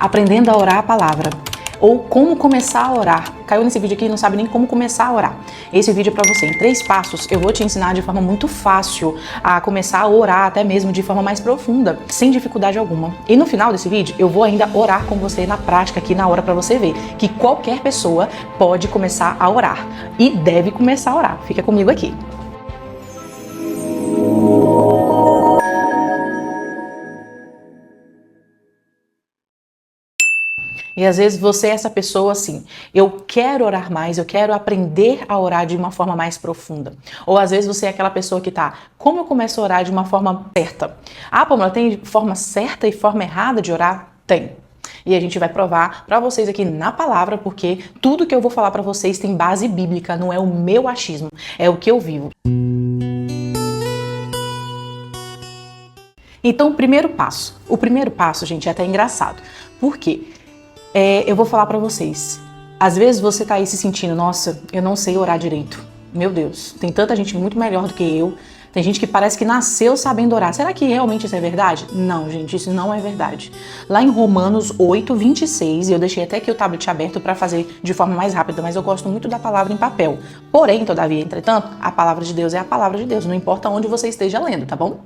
aprendendo a orar a palavra, ou como começar a orar. Caiu nesse vídeo aqui e não sabe nem como começar a orar. Esse vídeo é para você. Em 3 passos, eu vou te ensinar de forma muito fácil a começar a orar, até mesmo de forma mais profunda, sem dificuldade alguma. E no final desse vídeo, eu vou ainda orar com você na prática, aqui na hora, para você ver que qualquer pessoa pode começar a orar. E deve começar a orar. Fica comigo aqui. E às vezes você é essa pessoa assim, eu quero orar mais, eu quero aprender a orar de uma forma mais profunda. Ou às vezes você é aquela pessoa que tá, como eu começo a orar de uma forma certa? Ah, Pamela, tem forma certa e forma errada de orar? Tem. E a gente vai provar para vocês aqui na palavra, porque tudo que eu vou falar para vocês tem base bíblica, não é o meu achismo, é o que eu vivo. Então, o primeiro passo, gente, é até engraçado. Por quê? Eu vou falar pra vocês. Às vezes você tá aí se sentindo, nossa, eu não sei orar direito. Meu Deus, tem tanta gente muito melhor do que eu. Tem gente que parece que nasceu sabendo orar. Será que realmente isso é verdade? Não, gente, isso não é verdade. Lá em Romanos 8, 26, eu deixei até aqui o tablet aberto para fazer de forma mais rápida, mas eu gosto muito da palavra em papel. Porém, todavia, entretanto, a palavra de Deus é a palavra de Deus, não importa onde você esteja lendo, tá bom?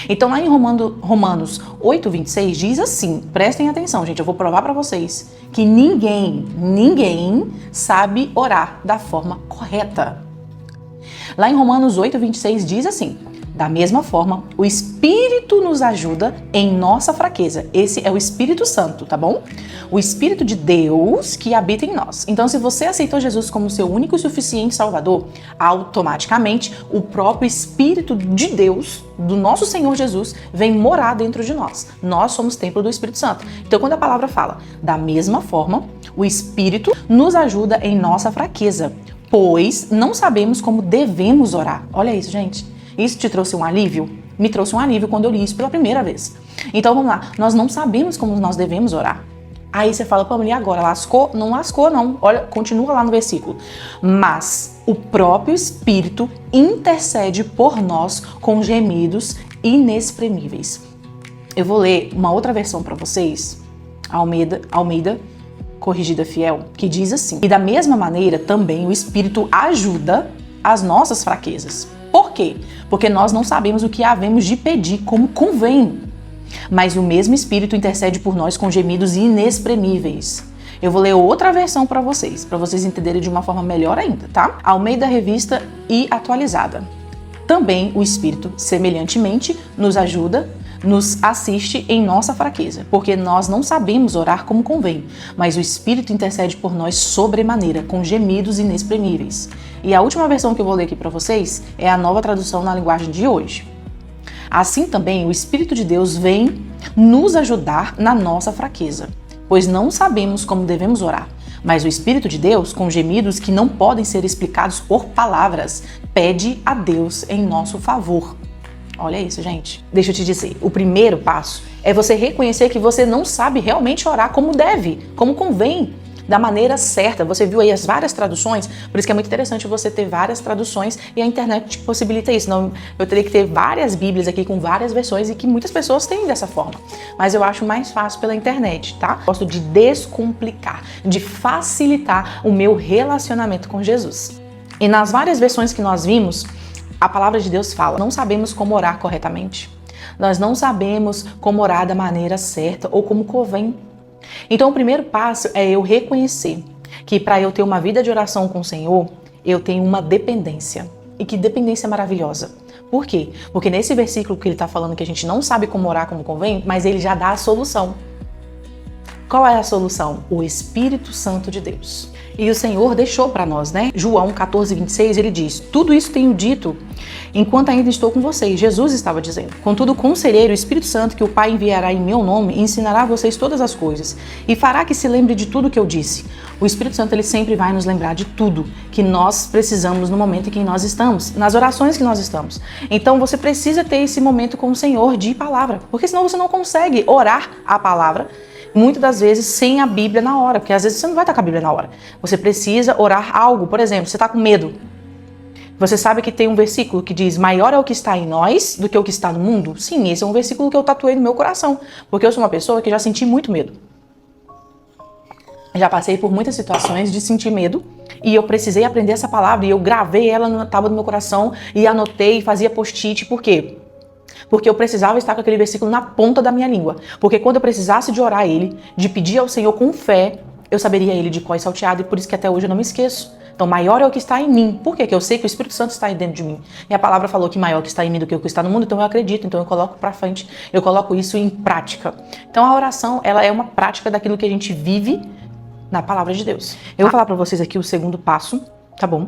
Então lá em Romanos 8, 26 diz assim, prestem atenção, gente, eu vou provar para vocês que ninguém sabe orar da forma correta. Lá em Romanos 8, 26 diz assim, da mesma forma, o Espírito nos ajuda em nossa fraqueza. Esse é o Espírito Santo, tá bom? O Espírito de Deus que habita em nós. Então, se você aceitou Jesus como seu único e suficiente Salvador, automaticamente o próprio Espírito de Deus, do nosso Senhor Jesus, vem morar dentro de nós. Nós somos templo do Espírito Santo. Então, quando a palavra fala, da mesma forma, o Espírito nos ajuda em nossa fraqueza, pois não sabemos como devemos orar. Olha isso, gente. Isso te trouxe um alívio? Me trouxe um alívio quando eu li isso pela primeira vez. Então vamos lá, nós não sabemos como nós devemos orar. Aí você fala, Pamela, e agora? Lascou? Não lascou, não. Olha, continua lá no versículo. Mas o próprio Espírito intercede por nós com gemidos inexprimíveis. Eu vou ler uma outra versão para vocês, Almeida Corrigida Fiel, que diz assim, e da mesma maneira também o Espírito ajuda as nossas fraquezas. Por quê? Porque nós não sabemos o que havemos de pedir como convém. Mas o mesmo Espírito intercede por nós com gemidos inexprimíveis. Eu vou ler outra versão para vocês entenderem de uma forma melhor ainda, tá? Almeida Revista e Atualizada. Também o Espírito, semelhantemente, nos ajuda, nos assiste em nossa fraqueza, porque nós não sabemos orar como convém, mas o Espírito intercede por nós sobremaneira, com gemidos inexprimíveis. E a última versão que eu vou ler aqui para vocês é a Nova Tradução na linguagem de hoje. Assim também o Espírito de Deus vem nos ajudar na nossa fraqueza, pois não sabemos como devemos orar, mas o Espírito de Deus, com gemidos que não podem ser explicados por palavras, pede a Deus em nosso favor. Olha isso, gente. Deixa eu te dizer, o primeiro passo é você reconhecer que você não sabe realmente orar como deve, como convém, da maneira certa. Você viu aí as várias traduções, por isso que é muito interessante você ter várias traduções e a internet te possibilita isso. Não, eu teria que ter várias bíblias aqui com várias versões e que muitas pessoas têm dessa forma. Mas eu acho mais fácil pela internet, tá? Gosto de descomplicar, de facilitar o meu relacionamento com Jesus. E nas várias versões que nós vimos, a palavra de Deus fala, não sabemos como orar corretamente. Nós não sabemos como orar da maneira certa ou como convém. Então o primeiro passo é eu reconhecer que para eu ter uma vida de oração com o Senhor, eu tenho uma dependência. E que dependência maravilhosa. Por quê? Porque nesse versículo que ele está falando que a gente não sabe como orar como convém, mas ele já dá a solução. Qual é a solução? O Espírito Santo de Deus. E o Senhor deixou para nós, né? João 14, 26, ele diz, tudo isso tenho dito enquanto ainda estou com vocês. Jesus estava dizendo, contudo o conselheiro, o Espírito Santo, que o Pai enviará em meu nome, ensinará a vocês todas as coisas e fará que se lembre de tudo que eu disse. O Espírito Santo, ele sempre vai nos lembrar de tudo que nós precisamos no momento em que nós estamos, nas orações que nós estamos. Então você precisa ter esse momento com o Senhor de palavra, porque senão você não consegue orar a palavra muitas das vezes sem a Bíblia na hora, porque às vezes você não vai estar com a Bíblia na hora. Você precisa orar algo, por exemplo, você está com medo. Você sabe que tem um versículo que diz, maior é o que está em nós do que o que está no mundo? Sim, esse é um versículo que eu tatuei no meu coração, porque eu sou uma pessoa que já senti muito medo. Já passei por muitas situações de sentir medo e eu precisei aprender essa palavra e eu gravei ela na tábua do meu coração e anotei e fazia post-it. Por quê? Porque eu precisava estar com aquele versículo na ponta da minha língua. Porque quando eu precisasse de orar a ele, de pedir ao Senhor com fé, eu saberia ele de cor e salteado, e por isso que até hoje eu não me esqueço. Então, maior é o que está em mim. Por quê? Porque eu sei que o Espírito Santo está aí dentro de mim. E a palavra falou que maior é o que está em mim do que o que está no mundo, então eu acredito, então eu coloco pra frente, eu coloco isso em prática. Então, a oração, ela é uma prática daquilo que a gente vive na palavra de Deus. Eu vou falar pra vocês aqui o segundo passo, tá bom?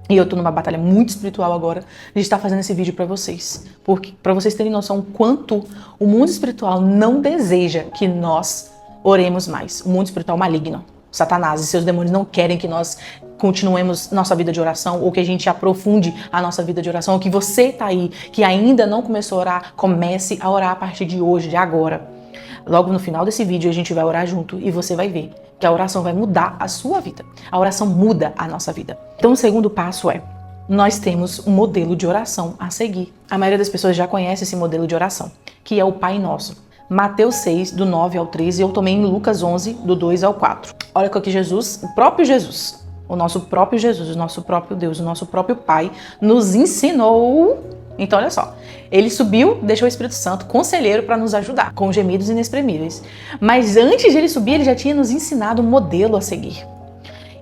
E eu tô numa batalha muito espiritual agora de estar fazendo esse vídeo pra vocês. Porque pra vocês terem noção quanto o mundo espiritual não deseja que nós oremos mais. O mundo espiritual maligno. Satanás e seus demônios não querem que nós continuemos nossa vida de oração ou que a gente aprofunde a nossa vida de oração, ou que você tá aí, que ainda não começou a orar, comece a orar a partir de hoje, de agora. Logo no final desse vídeo a gente vai orar junto e você vai ver que a oração vai mudar a sua vida. A oração muda a nossa vida. Então o segundo passo é, nós temos um modelo de oração a seguir. A maioria das pessoas já conhece esse modelo de oração, que é o Pai Nosso. Mateus 6, do 9 ao 13, e eu tomei em Lucas 11, do 2 ao 4. Olha que Jesus, o próprio Jesus, o nosso próprio Jesus, o nosso próprio Deus, o nosso próprio Pai, nos ensinou. Então, olha só, ele subiu, deixou o Espírito Santo, conselheiro, para nos ajudar, com gemidos inexprimíveis. Mas antes de ele subir, ele já tinha nos ensinado um modelo a seguir.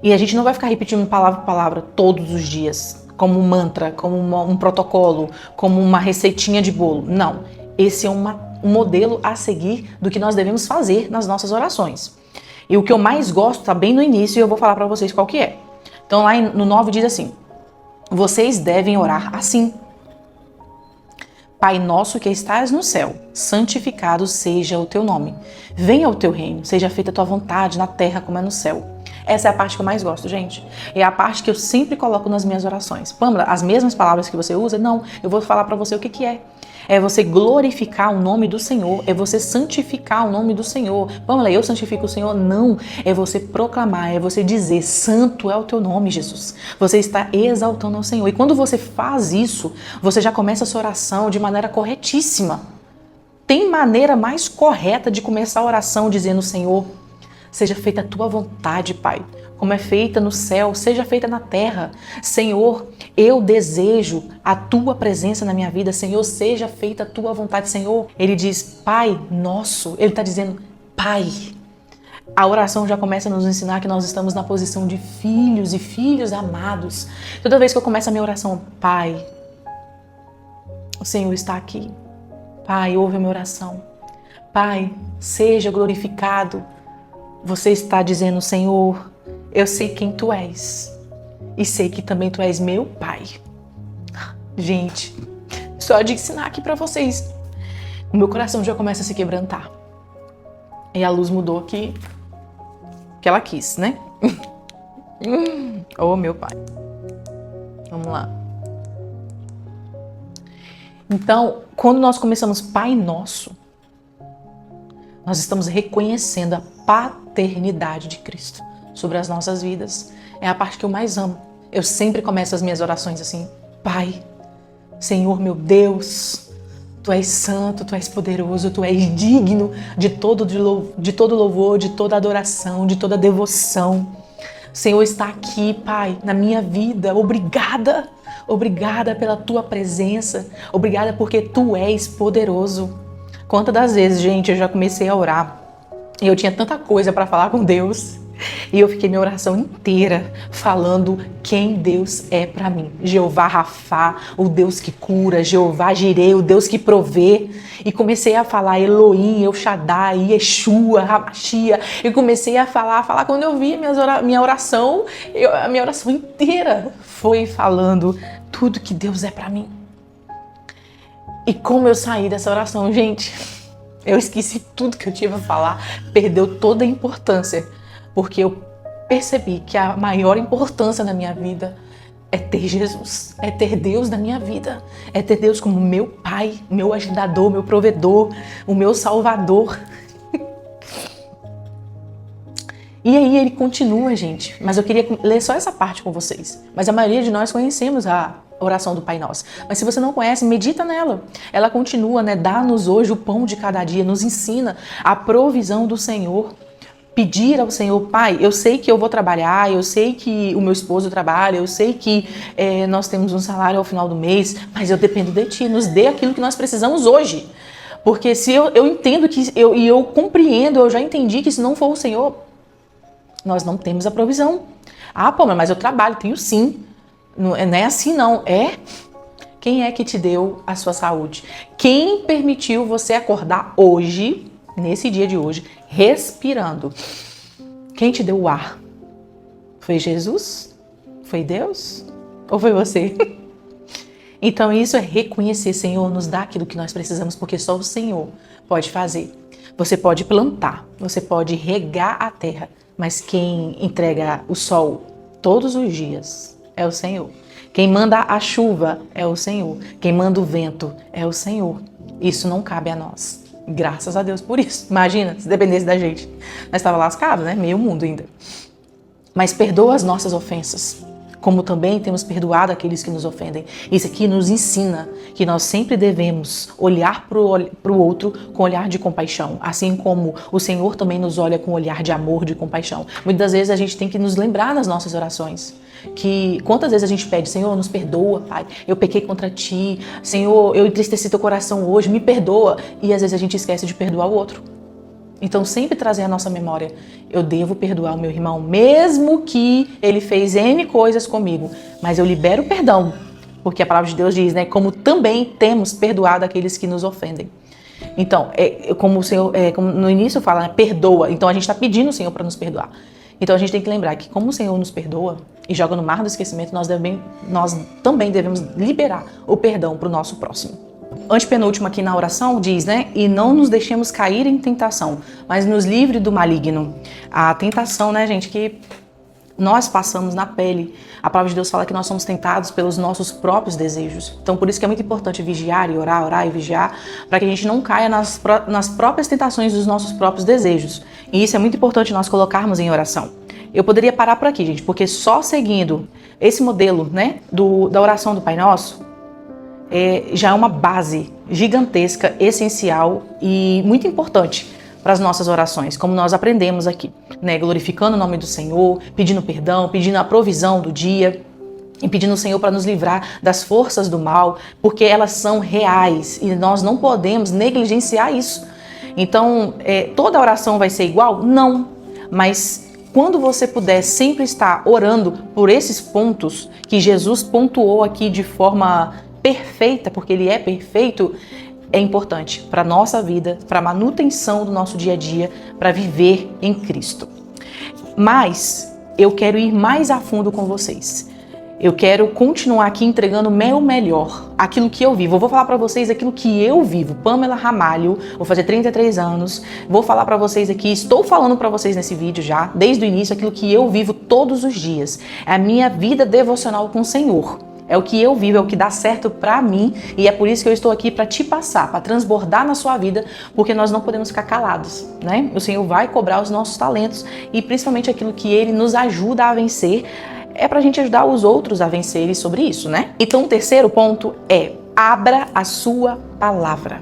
E a gente não vai ficar repetindo palavra por palavra todos os dias, como um mantra, como um protocolo, como uma receitinha de bolo. Não, esse é um modelo a seguir do que nós devemos fazer nas nossas orações. E o que eu mais gosto está bem no início e eu vou falar para vocês qual que é. Então lá no 9 diz assim, vocês devem orar assim. Pai nosso que estás no céu, santificado seja o teu nome. Venha o teu reino, seja feita a tua vontade na terra como é no céu. Essa é a parte que eu mais gosto, gente. É a parte que eu sempre coloco nas minhas orações. Pâmela, as mesmas palavras que você usa? Não, eu vou falar para você o que é. É você glorificar o nome do Senhor, é você santificar o nome do Senhor. Pâmela, eu santifico o Senhor? Não, é você proclamar, é você dizer, santo é o teu nome, Jesus. Você está exaltando ao Senhor. E quando você faz isso, você já começa a sua oração de maneira corretíssima. Tem maneira mais correta de começar a oração dizendo, Senhor, seja feita a tua vontade, Pai. Como é feita no céu, seja feita na terra. Senhor, eu desejo a tua presença na minha vida. Senhor, seja feita a tua vontade. Senhor, ele diz, Pai nosso. Ele está dizendo, Pai. A oração já começa a nos ensinar que nós estamos na posição de filhos e filhos amados. Toda vez que eu começo a minha oração, Pai, o Senhor está aqui. Pai, ouve a minha oração. Pai, seja glorificado. Você está dizendo, Senhor, eu sei quem tu és e sei que também tu és meu Pai. Gente, só de ensinar aqui pra vocês, o meu coração já começa a se quebrantar. E a luz mudou aqui, que ela quis, né? Oh, meu Pai. Vamos lá. Então, quando nós começamos Pai Nosso, nós estamos reconhecendo a paternidade de Cristo sobre as nossas vidas. É a parte que eu mais amo. Eu sempre começo as minhas orações assim, Pai, Senhor meu Deus, Tu és santo, Tu és poderoso, Tu és digno de todo louvor, de toda adoração, de toda devoção. O Senhor está aqui, Pai, na minha vida. Obrigada, obrigada pela Tua presença, obrigada porque Tu és poderoso. Quantas das vezes, gente, eu já comecei a orar e eu tinha tanta coisa para falar com Deus e eu fiquei minha oração inteira falando quem Deus é para mim. Jeová Rafá, o Deus que cura, Jeová Jireh, o Deus que provê. E comecei a falar Elohim, El Shaddai, Yeshua, Hamashia. E comecei a falar. Quando eu vi minha oração, a minha oração inteira foi falando tudo que Deus é para mim. E como eu saí dessa oração, gente, eu esqueci tudo que eu tinha para falar, perdeu toda a importância, porque eu percebi que a maior importância na minha vida é ter Jesus, é ter Deus na minha vida, é ter Deus como meu Pai, meu ajudador, meu provedor, o meu Salvador. E aí ele continua, gente, mas eu queria ler só essa parte com vocês. Mas a maioria de nós conhecemos a oração do Pai Nosso. Mas se você não conhece, medita nela. Ela continua, né? Dá-nos hoje o pão de cada dia, nos ensina a provisão do Senhor. pedir ao Senhor, Pai, eu sei que eu vou trabalhar, eu sei que o meu esposo trabalha, eu sei que nós temos um salário ao final do mês, mas eu dependo de Ti, nos dê aquilo que nós precisamos hoje. Porque se eu entendo que, eu compreendo, eu já entendi que se não for o Senhor, nós não temos a provisão. Ah, pô, mas eu trabalho, tenho sim. Não é assim não, Quem é que te deu a sua saúde? Quem permitiu você acordar hoje, nesse dia de hoje, respirando? Quem te deu o ar? Foi Jesus? Foi Deus? Ou foi você? Então isso é reconhecer, Senhor, nos dá aquilo que nós precisamos, porque só o Senhor pode fazer. Você pode plantar, você pode regar a terra, mas quem entrega o sol todos os dias é o Senhor. Quem manda a chuva é o Senhor. Quem manda o vento é o Senhor. Isso não cabe a nós. Graças a Deus por isso. Imagina, se dependesse da gente. Nós estávamos lascados, né? Meio mundo ainda. Mas perdoa as nossas ofensas, como também temos perdoado aqueles que nos ofendem. Isso aqui nos ensina que nós sempre devemos olhar para o outro com olhar de compaixão, assim como o Senhor também nos olha com olhar de amor, de compaixão. Muitas vezes a gente tem que nos lembrar nas nossas orações que quantas vezes a gente pede, Senhor, nos perdoa, Pai, eu pequei contra Ti, Senhor, eu entristeci Teu coração hoje, me perdoa, e às vezes a gente esquece de perdoar o outro. Então sempre trazer a nossa memória, eu devo perdoar o meu irmão, mesmo que ele fez N coisas comigo, mas eu libero o perdão, porque a palavra de Deus diz, né, como também temos perdoado aqueles que nos ofendem. Então, como o Senhor, como no início fala, né, perdoa, então a gente está pedindo o Senhor para nos perdoar. Então a gente tem que lembrar que como o Senhor nos perdoa e joga no mar do esquecimento, nós também devemos liberar o perdão para o nosso próximo. Antepenúltimo aqui na oração diz, né? E não nos deixemos cair em tentação, mas nos livre do maligno. A tentação, né, gente, que nós passamos na pele. A palavra de Deus fala que nós somos tentados pelos nossos próprios desejos. Então por isso que é muito importante vigiar e orar, orar e vigiar, para que a gente não caia nas próprias tentações dos nossos próprios desejos. E isso é muito importante nós colocarmos em oração. Eu poderia parar por aqui, gente, porque só seguindo esse modelo, né, da oração do Pai Nosso, já é uma base gigantesca, essencial e muito importante para as nossas orações, como nós aprendemos aqui, né? Glorificando o nome do Senhor, pedindo perdão, pedindo a provisão do dia e pedindo ao Senhor para nos livrar das forças do mal, porque elas são reais e nós não podemos negligenciar isso. Então, toda oração vai ser igual? Não, mas quando você puder sempre estar orando por esses pontos que Jesus pontuou aqui de forma perfeita, porque Ele é perfeito, é importante para a nossa vida, para a manutenção do nosso dia a dia, para viver em Cristo. Mas eu quero ir mais a fundo com vocês. Eu quero continuar aqui entregando o meu melhor, aquilo que eu vivo. Eu vou falar para vocês aquilo que eu vivo. Pamela Ramalho, vou fazer 33 anos, vou falar para vocês aqui, estou falando para vocês nesse vídeo já, desde o início, aquilo que eu vivo todos os dias. É a minha vida devocional com o Senhor. É o que eu vivo, é o que dá certo pra mim e é por isso que eu estou aqui para te passar, para transbordar na sua vida, porque nós não podemos ficar calados, né? O Senhor vai cobrar os nossos talentos e principalmente aquilo que Ele nos ajuda a vencer, é pra gente ajudar os outros a vencerem sobre isso, né? Então o terceiro ponto é: abra a sua palavra.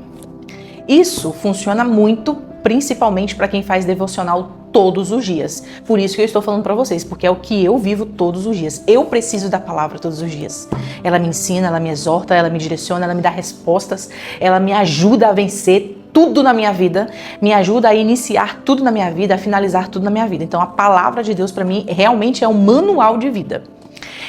Isso funciona muito, principalmente para quem faz devocional todos os dias. Por isso que eu estou falando para vocês, porque é o que eu vivo todos os dias. Eu preciso da palavra todos os dias. Ela me ensina, ela me exorta, ela me direciona, ela me dá respostas, ela me ajuda a vencer tudo na minha vida, me ajuda a iniciar tudo na minha vida, a finalizar tudo na minha vida. Então a palavra de Deus para mim realmente é um manual de vida.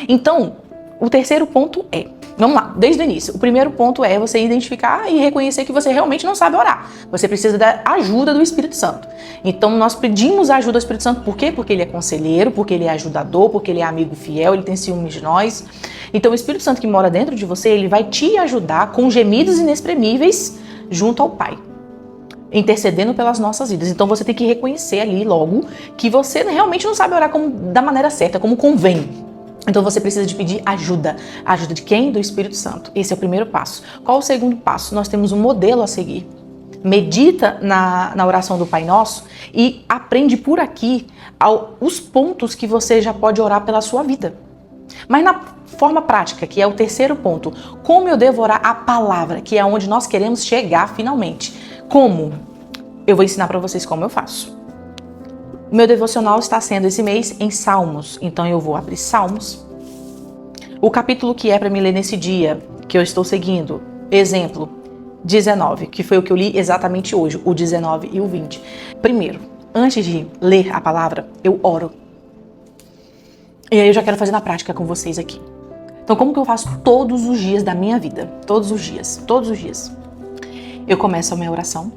Então, o terceiro ponto é, vamos lá, desde o início. O primeiro ponto é você identificar e reconhecer que você realmente não sabe orar. Você precisa da ajuda do Espírito Santo. Então nós pedimos a ajuda do Espírito Santo, por quê? Porque Ele é conselheiro, porque Ele é ajudador, porque Ele é amigo fiel, Ele tem ciúmes de nós. Então o Espírito Santo que mora dentro de você, Ele vai te ajudar com gemidos inexprimíveis junto ao Pai, intercedendo pelas nossas vidas. Então você tem que reconhecer ali logo que você realmente não sabe orar da maneira certa, como convém. Então você precisa de pedir ajuda. Ajuda de quem? Do Espírito Santo. Esse é o primeiro passo. Qual o segundo passo? Nós temos um modelo a seguir. Medita na oração do Pai Nosso e aprende por aqui os pontos que você já pode orar pela sua vida. Mas na forma prática, que é o terceiro ponto, como eu devo orar a palavra, que é onde nós queremos chegar finalmente. Como? Eu vou ensinar para vocês como eu faço. O meu devocional está sendo esse mês em Salmos, então eu vou abrir Salmos. O capítulo que é para me ler nesse dia, que eu estou seguindo, exemplo, 19, que foi o que eu li exatamente hoje, o 19 e o 20. Primeiro, antes de ler a palavra, eu oro. E aí eu já quero fazer na prática com vocês aqui. Então, como que eu faço todos os dias da minha vida? Todos os dias. Eu começo a minha oração,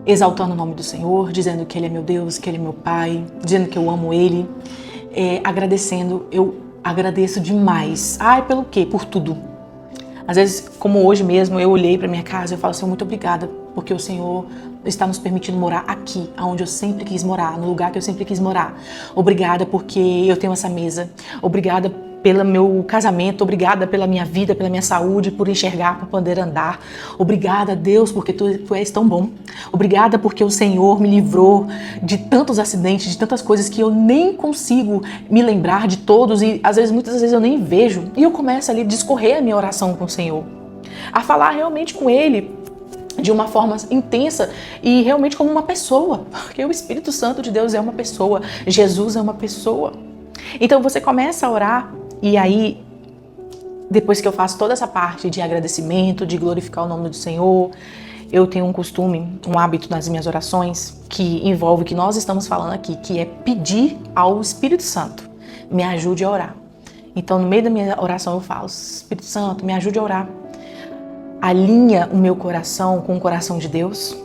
exaltando o nome do Senhor, dizendo que Ele é meu Deus, que Ele é meu Pai, dizendo que eu amo Ele, agradecendo, eu agradeço demais. Ai, pelo quê? Por tudo. Às vezes, como hoje mesmo, eu olhei para minha casa e eu falo, Senhor, muito obrigada, porque o Senhor está nos permitindo morar aqui, onde eu sempre quis morar, no lugar que eu sempre quis morar. Obrigada porque eu tenho essa mesa. Obrigada pelo meu casamento, obrigada pela minha vida, pela minha saúde, por enxergar, por poder andar. Obrigada, Deus, porque tu és tão bom. Obrigada porque o Senhor me livrou de tantos acidentes, de tantas coisas que eu nem consigo me lembrar de todos e muitas vezes eu nem vejo. E eu começo ali a discorrer a minha oração com o Senhor, a falar realmente com Ele de uma forma intensa e realmente como uma pessoa, porque o Espírito Santo de Deus é uma pessoa, Jesus é uma pessoa. Então você começa a orar. E aí, depois que eu faço toda essa parte de agradecimento, de glorificar o nome do Senhor, eu tenho um costume, um hábito nas minhas orações que envolve o que nós estamos falando aqui, que é pedir ao Espírito Santo, me ajude a orar. Então, no meio da minha oração eu falo, Espírito Santo, me ajude a orar. Alinha o meu coração com o coração de Deus.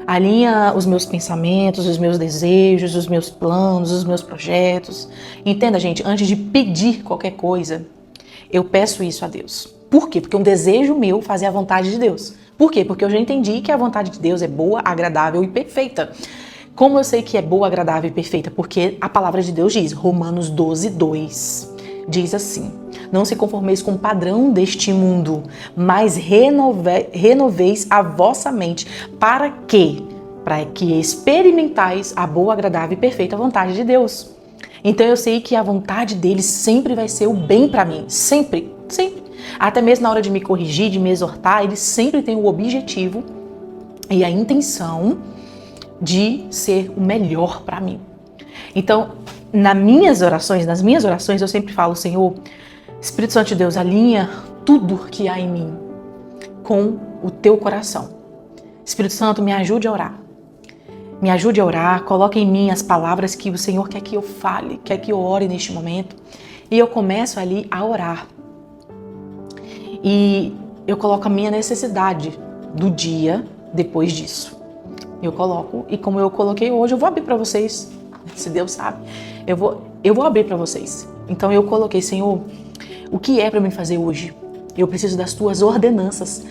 Alinha os meus pensamentos, os meus desejos, os meus planos, os meus projetos. Entenda, gente, antes de pedir qualquer coisa, eu peço isso a Deus. Por quê? Porque é um desejo meu fazer a vontade de Deus. Por quê? Porque eu já entendi que a vontade de Deus é boa, agradável e perfeita. Como eu sei que é boa, agradável e perfeita? Porque a palavra de Deus diz, Romanos 12, 2, diz assim, não se conformeis com o padrão deste mundo, mas renoveis a vossa mente. Para quê? Para que experimentais a boa, agradável e perfeita vontade de Deus. Então eu sei que a vontade dele sempre vai ser o bem para mim. Sempre, sempre. Até mesmo na hora de me corrigir, de me exortar, ele sempre tem o objetivo e a intenção de ser o melhor para mim. Então, nas minhas orações, eu sempre falo, Senhor, Espírito Santo de Deus, alinha tudo que há em mim com o teu coração. Espírito Santo, me ajude a orar. Me ajude a orar, coloque em mim as palavras que o Senhor quer que eu fale, quer que eu ore neste momento. E eu começo ali a orar. E eu coloco a minha necessidade do dia depois disso. Eu coloco, e como eu coloquei hoje, eu vou abrir para vocês, se Deus sabe, eu vou abrir para vocês. Então eu coloquei, Senhor, o que é para mim fazer hoje? Eu preciso das tuas ordenanças.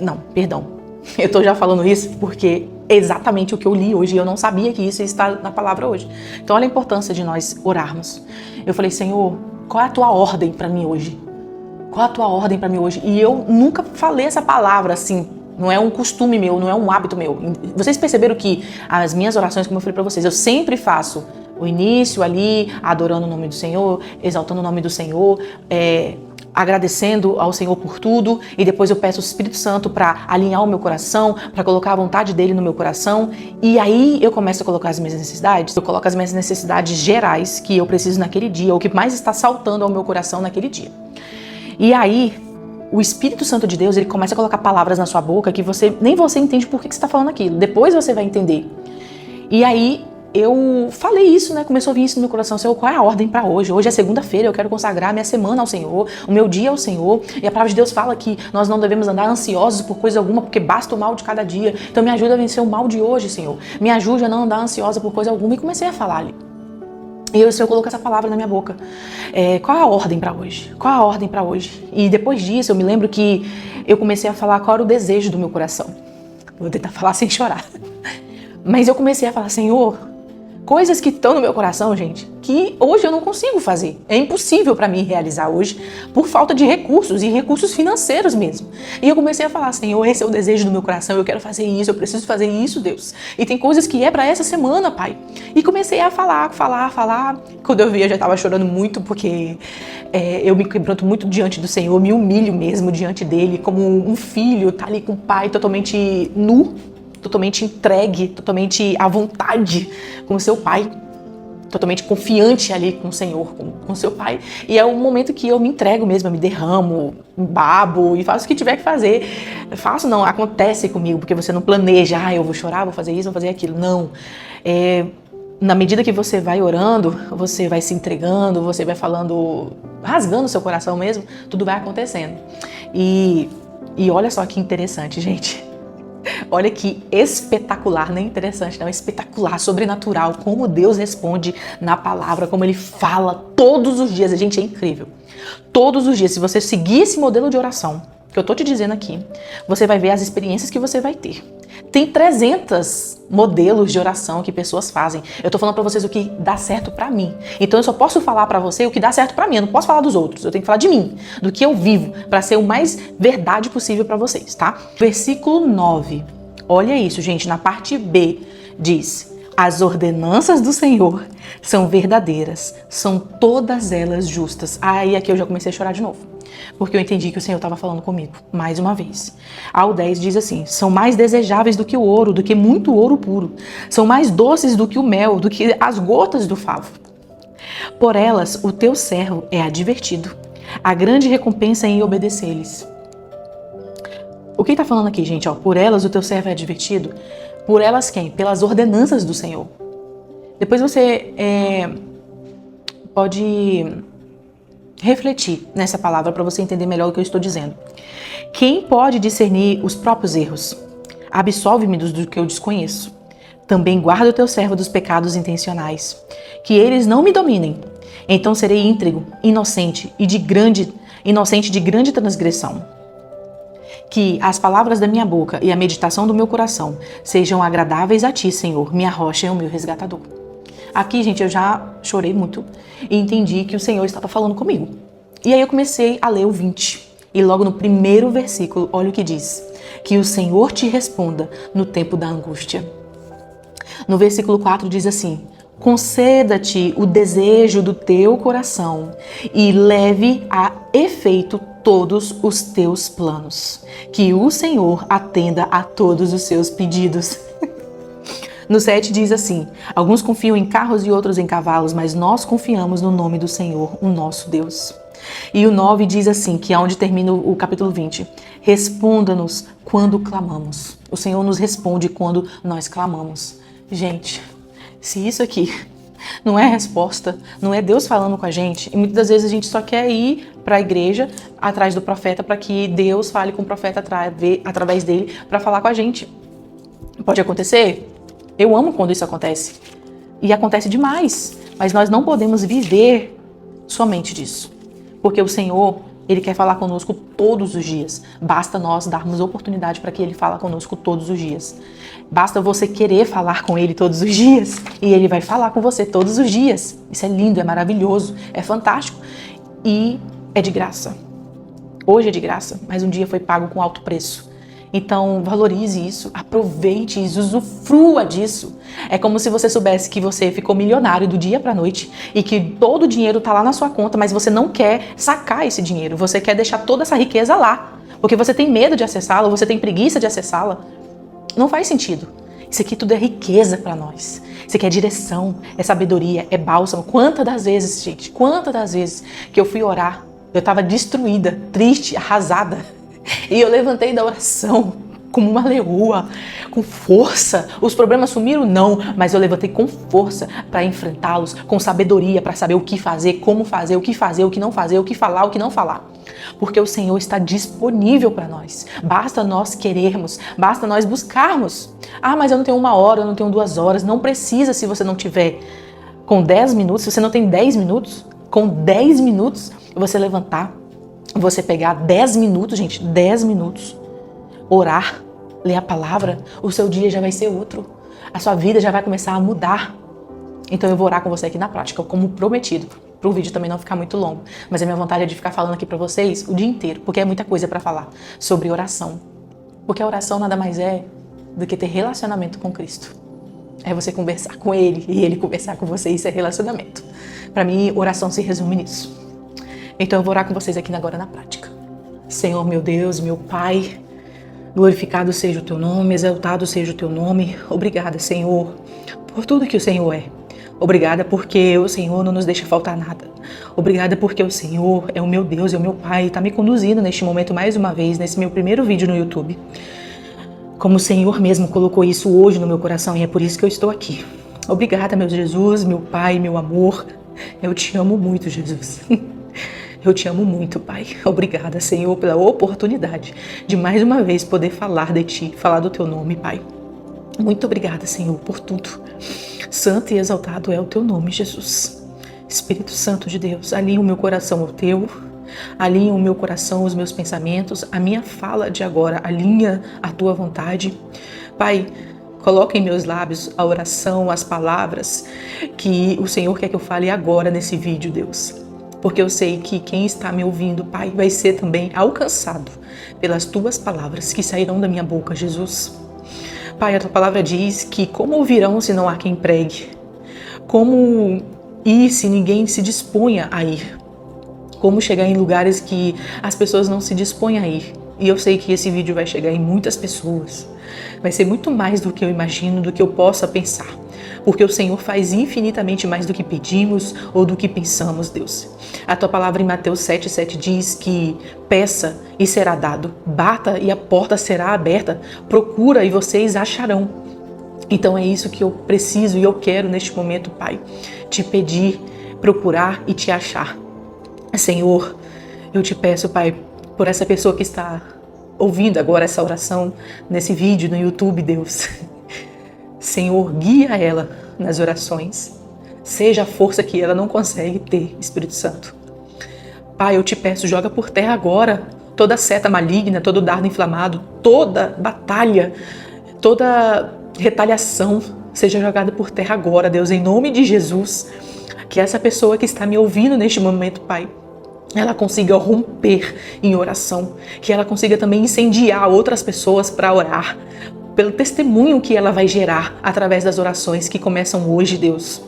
Não, perdão. Eu tô já falando isso porque é exatamente o que eu li hoje e eu não sabia que isso está na palavra hoje. Então olha a importância de nós orarmos. Eu falei, Senhor, qual é a tua ordem para mim hoje? Qual é a tua ordem para mim hoje? E eu nunca falei essa palavra assim. Não é um costume meu, não é um hábito meu. Vocês perceberam que as minhas orações, como eu falei para vocês, eu sempre faço o início ali, adorando o nome do Senhor, exaltando o nome do Senhor, agradecendo ao Senhor por tudo, e depois eu peço o Espírito Santo para alinhar o meu coração, para colocar a vontade dele no meu coração, e aí eu começo a colocar as minhas necessidades. Eu coloco as minhas necessidades gerais que eu preciso naquele dia, o que mais está saltando ao meu coração naquele dia. E aí o Espírito Santo de Deus, ele começa a colocar palavras na sua boca que nem você entende por que você está falando aquilo. Depois você vai entender. E aí eu falei isso, né? Começou a vir isso no meu coração. Senhor, qual é a ordem para hoje? Hoje é segunda-feira, eu quero consagrar a minha semana ao Senhor, o meu dia ao Senhor. E a palavra de Deus fala que nós não devemos andar ansiosos por coisa alguma, porque basta o mal de cada dia. Então me ajuda a vencer o mal de hoje, Senhor. Me ajude a não andar ansiosa por coisa alguma. E comecei a falar ali. E o Senhor colocou essa palavra na minha boca. Qual é a ordem para hoje? Qual é a ordem para hoje? E depois disso, eu me lembro que eu comecei a falar qual era o desejo do meu coração. Vou tentar falar sem chorar. Mas eu comecei a falar, Senhor, coisas que estão no meu coração, gente, que hoje eu não consigo fazer. É impossível para mim realizar hoje por falta de recursos e recursos financeiros mesmo. E eu comecei a falar, Senhor, esse é o desejo do meu coração, eu quero fazer isso, eu preciso fazer isso, Deus. E tem coisas que é para essa semana, Pai. E comecei a falar. Quando eu vi, eu já estava chorando muito porque eu me quebranto muito diante do Senhor, me humilho mesmo diante dele, como um filho, tá ali com o pai totalmente nu, totalmente entregue, totalmente à vontade com o seu pai, totalmente confiante ali com o Senhor, com o seu pai. E é o momento que eu me entrego mesmo, eu me derramo, babo e faço o que tiver que fazer. Faço não, acontece comigo, porque você não planeja, eu vou chorar, vou fazer isso, vou fazer aquilo. Não. Na medida que você vai orando, você vai se entregando, você vai falando, rasgando o seu coração mesmo, tudo vai acontecendo. E olha só que interessante, gente. Olha que espetacular, não é interessante, não, é espetacular, sobrenatural, como Deus responde na palavra, como Ele fala todos os dias. Gente, é incrível. Todos os dias, se você seguir esse modelo de oração que eu tô te dizendo aqui, você vai ver as experiências que você vai ter. Tem 300 modelos de oração que pessoas fazem. Eu tô falando pra vocês o que dá certo pra mim. Então eu só posso falar pra você o que dá certo pra mim. Eu não posso falar dos outros. Eu tenho que falar de mim, do que eu vivo, pra ser o mais verdade possível pra vocês, tá? Versículo 9. Olha isso, gente. Na parte B diz: as ordenanças do Senhor são verdadeiras, são todas elas justas. Aí aqui eu já comecei a chorar de novo, porque eu entendi que o Senhor estava falando comigo, mais uma vez. Ao 10 diz assim: são mais desejáveis do que o ouro, do que muito ouro puro. São mais doces do que o mel, do que as gotas do favo. Por elas o teu servo é advertido. A grande recompensa é em obedecer-lhes. O que está falando aqui, gente? Por elas o teu servo é advertido. Por elas quem? Pelas ordenanças do Senhor. Depois você pode refletir nessa palavra para você entender melhor o que eu estou dizendo. Quem pode discernir os próprios erros? Absolve-me do que eu desconheço. Também guarda o teu servo dos pecados intencionais, que eles não me dominem. Então serei íntegro, inocente de grande transgressão. Que as palavras da minha boca e a meditação do meu coração sejam agradáveis a ti, Senhor, minha rocha e o meu resgatador. Aqui, gente, eu já chorei muito e entendi que o Senhor estava falando comigo. E aí eu comecei a ler o 20. E logo no primeiro versículo, olha o que diz: que o Senhor te responda no tempo da angústia. No versículo 4 diz assim: conceda-te o desejo do teu coração e leve a efeito todos os teus planos. Que o Senhor atenda a todos os seus pedidos. No 7 diz assim: alguns confiam em carros e outros em cavalos, mas nós confiamos no nome do Senhor, o nosso Deus. E o 9 diz assim, que é onde termina o capítulo 20. Responda-nos quando clamamos. O Senhor nos responde quando nós clamamos. Gente, se isso aqui não é resposta, não é Deus falando com a gente, e muitas das vezes a gente só quer ir para a igreja atrás do profeta para que Deus fale com o profeta através dele para falar com a gente. Pode acontecer? Eu amo quando isso acontece. E acontece demais. Mas nós não podemos viver somente disso. Porque o Senhor, Ele quer falar conosco todos os dias. Basta nós darmos oportunidade para que Ele fale conosco todos os dias. Basta você querer falar com Ele todos os dias. E Ele vai falar com você todos os dias. Isso é lindo, é maravilhoso, é fantástico. E é de graça. Hoje é de graça, mas um dia foi pago com alto preço. Então, valorize isso, aproveite isso, usufrua disso. É como se você soubesse que você ficou milionário do dia para a noite e que todo o dinheiro está lá na sua conta, mas você não quer sacar esse dinheiro, você quer deixar toda essa riqueza lá, porque você tem medo de acessá-la, você tem preguiça de acessá-la. Não faz sentido. Isso aqui tudo é riqueza para nós. Isso aqui é direção, é sabedoria, é bálsamo. Quantas das vezes, gente, quantas das vezes que eu fui orar, eu estava destruída, triste, arrasada. E eu levantei da oração como uma leoa, com força. Os problemas sumiram? Não, mas eu levantei com força para enfrentá-los, com sabedoria, para saber o que fazer, como fazer, o que não fazer, o que falar, o que não falar. Porque o Senhor está disponível para nós. Basta nós querermos, basta nós buscarmos. Mas eu não tenho 1 hora, eu não tenho 2 horas. Não precisa, se você não tiver com 10 minutos, se você não tem 10 minutos, com 10 minutos você levantar, você pegar 10 minutos, gente, 10 minutos, orar, ler a palavra, o seu dia já vai ser outro. A sua vida já vai começar a mudar. Então eu vou orar com você aqui na prática, como prometido, para o vídeo também não ficar muito longo. Mas a minha vontade é de ficar falando aqui para vocês o dia inteiro, porque é muita coisa para falar sobre oração. Porque a oração nada mais é do que ter relacionamento com Cristo. É você conversar com Ele e Ele conversar com você, isso é relacionamento. Para mim, oração se resume nisso. Então eu vou orar com vocês aqui agora na prática. Senhor, meu Deus, meu Pai, Glorificado seja o teu nome, exaltado seja o teu nome. Obrigada, Senhor, por tudo que o Senhor é. Obrigada porque o Senhor não nos deixa faltar nada. Obrigada porque o Senhor é o meu Deus, é o meu Pai, e está me conduzindo neste momento mais uma vez, nesse meu primeiro vídeo no YouTube. Como o Senhor mesmo colocou isso hoje no meu coração e é por isso que eu estou aqui. Obrigada, meu Jesus, meu Pai, meu amor. Eu te amo muito, Jesus. Eu te amo muito, Pai. Obrigada, Senhor, pela oportunidade de mais uma vez poder falar de Ti, falar do Teu nome, Pai. Muito obrigada, Senhor, por tudo. Santo e exaltado é o Teu nome, Jesus. Espírito Santo de Deus, alinha o meu coração ao Teu, alinha o meu coração, os meus pensamentos, a minha fala de agora, alinha a Tua vontade. Pai, coloca em meus lábios a oração, as palavras que o Senhor quer que eu fale agora nesse vídeo, Deus. Porque eu sei que quem está me ouvindo, Pai, vai ser também alcançado pelas Tuas palavras que sairão da minha boca, Jesus. Pai, a Tua palavra diz que como ouvirão se não há quem pregue? Como ir se ninguém se disponha a ir? Como chegar em lugares que as pessoas não se dispõem a ir? E eu sei que esse vídeo vai chegar em muitas pessoas. Vai ser muito mais do que eu imagino, do que eu possa pensar. Porque o Senhor faz infinitamente mais do que pedimos ou do que pensamos, Deus. A Tua palavra em Mateus 7,7 diz que peça e será dado, bata e a porta será aberta, procura e vocês acharão. Então é isso que eu preciso e eu quero neste momento, Pai, te pedir, procurar e te achar. Senhor, eu te peço, Pai, por essa pessoa que está ouvindo agora essa oração nesse vídeo no YouTube, Deus. Senhor, guia ela nas orações. Seja a força que ela não consegue ter, Espírito Santo. Pai, eu te peço, joga por terra agora toda seta maligna, todo dardo inflamado, toda batalha, toda retaliação seja jogada por terra agora, Deus, em nome de Jesus. Que essa pessoa que está me ouvindo neste momento, Pai, ela consiga romper em oração, que ela consiga também incendiar outras pessoas para orar, pelo testemunho que ela vai gerar através das orações que começam hoje, Deus.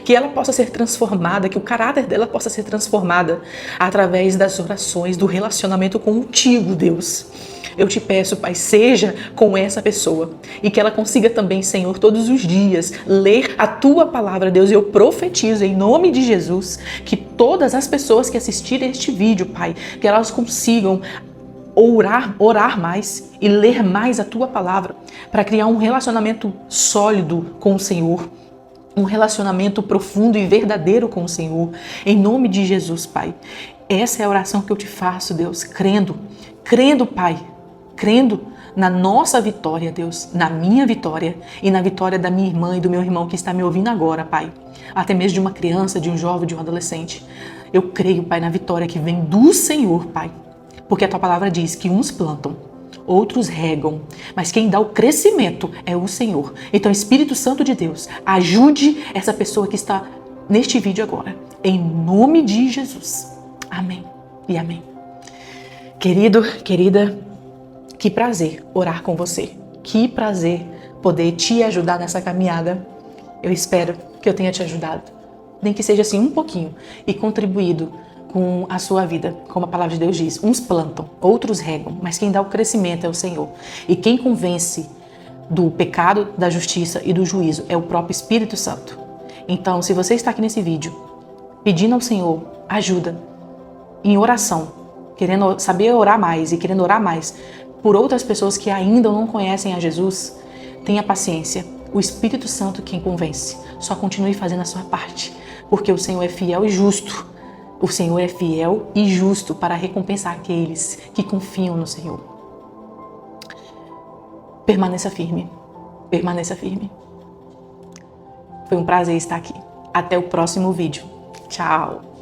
Que ela possa ser transformada, que o caráter dela possa ser transformada através das orações, do relacionamento contigo, Deus. Eu te peço, Pai, seja com essa pessoa e que ela consiga também, Senhor, todos os dias ler a Tua palavra, Deus. Eu profetizo em nome de Jesus que todas as pessoas que assistirem este vídeo, Pai, que elas consigam orar mais e ler mais a Tua palavra para criar um relacionamento sólido com o Senhor, um relacionamento profundo e verdadeiro com o Senhor, em nome de Jesus, Pai. Essa é a oração que eu te faço, Deus, crendo, Pai, crendo na nossa vitória, Deus, na minha vitória e na vitória da minha irmã e do meu irmão que está me ouvindo agora, Pai, até mesmo de uma criança, de um jovem, de um adolescente. Eu creio, Pai, na vitória que vem do Senhor, Pai. Porque a Tua palavra diz que uns plantam, outros regam, mas quem dá o crescimento é o Senhor. Então, Espírito Santo de Deus, ajude essa pessoa que está neste vídeo agora, em nome de Jesus. Amém e amém. Querido, querida, que prazer orar com você. Que prazer poder te ajudar nessa caminhada. Eu espero que eu tenha te ajudado, nem que seja assim um pouquinho, e contribuído com a sua vida, como a palavra de Deus diz. Uns plantam, outros regam, mas quem dá o crescimento é o Senhor. E quem convence do pecado, da justiça e do juízo é o próprio Espírito Santo. Então, se você está aqui nesse vídeo pedindo ao Senhor ajuda em oração, querendo saber orar mais e querendo orar mais por outras pessoas que ainda não conhecem a Jesus, tenha paciência. O Espírito Santo quem convence. Só continue fazendo a sua parte, porque o Senhor é fiel e justo. O Senhor é fiel e justo para recompensar aqueles que confiam no Senhor. Permaneça firme. Permaneça firme. Foi um prazer estar aqui. Até o próximo vídeo. Tchau.